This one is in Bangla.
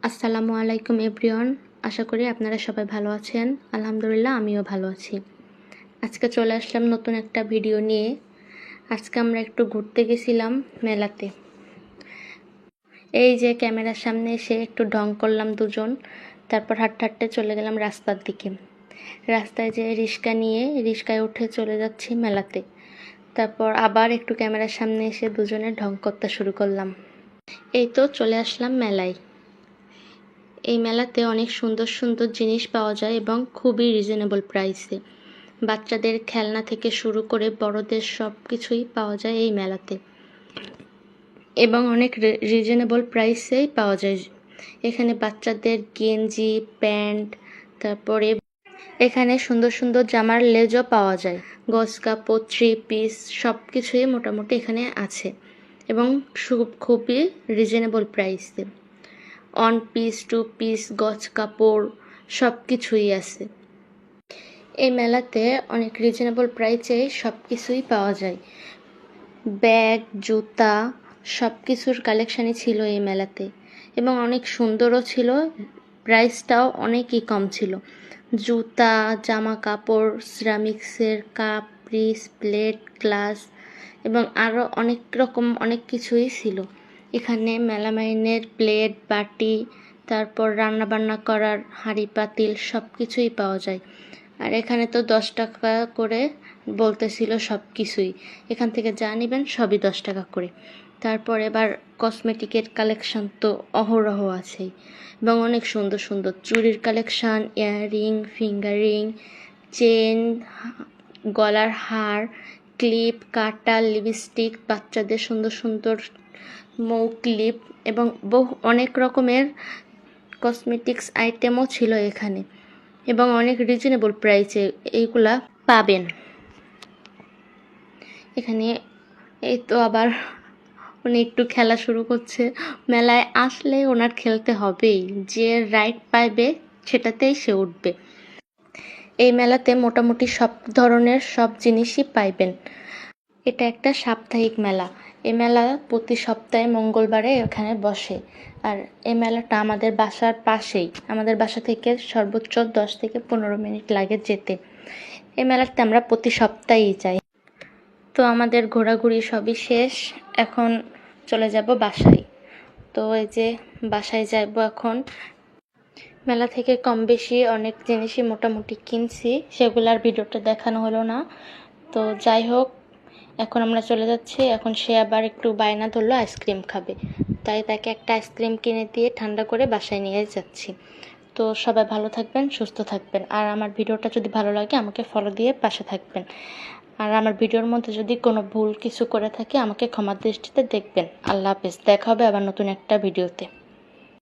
আসসালামু আলাইকুম এভরিওয়ান। আশা করি আপনারা সবাই ভালো আছেন। আলহামদুলিল্লাহ আমিও ভালো আছি। আজকে চলে আসলাম নতুন একটা ভিডিও নিয়ে। আজকে আমরা একটু ঘুরতে গেছিলাম মেলাতে। এই যে ক্যামেরার সামনে এসে একটু ঢং করলাম দুজন, তারপর হাঁটতে হাঁটতে চলে গেলাম রাস্তার দিকে। রাস্তায় যে রিক্সা নিয়ে রিক্সায় উঠে চলে যাচ্ছি মেলাতে। তারপর আবার একটু ক্যামেরার সামনে এসে দুজনে ঢং করতে শুরু করলাম। এই তো চলে আসলাম মেলায়। এই মেলাতে অনেক সুন্দর সুন্দর জিনিস পাওয়া যায় এবং খুবই রিজনেবল প্রাইসে। বাচ্চাদের খেলনা থেকে শুরু করে বড়দের সব কিছুই পাওয়া যায় এই মেলাতে, এবং অনেক রিজনেবল প্রাইসেই পাওয়া যায়। এখানে বাচ্চাদের গেঞ্জি, প্যান্ট, তারপরে এখানে সুন্দর সুন্দর জামার লেজও পাওয়া যায়। গজ কাপড়, 3 পিস সব কিছুই মোটামুটি এখানে আছে এবং খুবই রিজনেবল প্রাইসে। 1 পিস, 2 পিস, গজ কাপড় সব কিছুই আছে। এই মেলাতে অনেক রিজনেবল প্রাইসে সব কিছুই পাওয়া যায়। ব্যাগ, জুতা সব কিছুর কালেকশানই ছিল এই মেলাতে, এবং অনেক সুন্দরও ছিল। প্রাইসটাও অনেকই কম ছিল। জুতা, জামা কাপড়, সিরামিক্সের কাপ, পিস, প্লেট, গ্লাস এবং আরও অনেক রকম অনেক কিছুই ছিল। এখানে মেলামাইনের প্লেট, বাটি, তারপর রান্নাবান্না করার হাঁড়ি পাতিল সব কিছুই পাওয়া যায়। আর এখানে তো 10 টাকা করে বলতেছিল সব কিছুই। এখান থেকে যা নেবেন সবই 10 টাকা করে। তারপর এবার কসমেটিকের কালেকশান তো অহরহ আছেই, এবং অনেক সুন্দর সুন্দর চুড়ির কালেকশান, ইয়াররিং, ফিঙ্গারিং, চেন, গলার হার, ক্লিপ, কাটা, লিপস্টিক, বাচ্চাদের সুন্দর সুন্দর মৌ ক্লিপ এবং অনেক রকমের কসমেটিক্স আইটেমও ছিল এখানে, এবং অনেক রিজনেবল প্রাইসে এইগুলা পাবেন এখানে। এই তো আবার উনি একটু খেলা শুরু করছে। মেলায় আসলে ওনার খেলতে হবেই, যে রাইড পাইবে সেটাতেই সে উঠবে। এই মেলাতে মোটামুটি সব ধরনের সব জিনিসই পাইবেন। এটা একটা সাপ্তাহিক মেলা। এই মেলা প্রতি সপ্তাহে মঙ্গলবারে এখানে বসে। আর এই মেলাটা আমাদের বাসার পাশেই। আমাদের বাসা থেকে সর্বোচ্চ 10 থেকে 15 মিনিট লাগে যেতে। এই মেলাতে আমরা প্রতি সপ্তাহেই যাই। তো আমাদের ঘোরাঘুরি সবই শেষ, এখন চলে যাব বাসায়। তো এই যে বাসায় যাব এখন। মেলা থেকে কম বেশি অনেক জিনিসই মোটামুটি কিনছি, সেগুলার ভিডিওটা দেখানো হলো না। তো যাই হোক, এখন আমরা চলে যাচ্ছি। এখন সে আবার একটু বায়না ধরলো আইসক্রিম খাবে, তাই তাকে একটা আইসক্রিম কিনে দিয়ে ঠান্ডা করে বাসায় নিয়ে যাচ্ছি। তো সবাই ভালো থাকবেন, সুস্থ থাকবেন, আর আমার ভিডিওটা যদি ভালো লাগে আমাকে ফলো দিয়ে পাশে থাকবেন। আর আমার ভিডিওর মধ্যে যদি কোনো ভুল কিছু করে থাকি আমাকে ক্ষমার দৃষ্টিতে দেখবেন। আল্লাহ হাফেজ, দেখা হবে আবার নতুন একটা ভিডিওতে।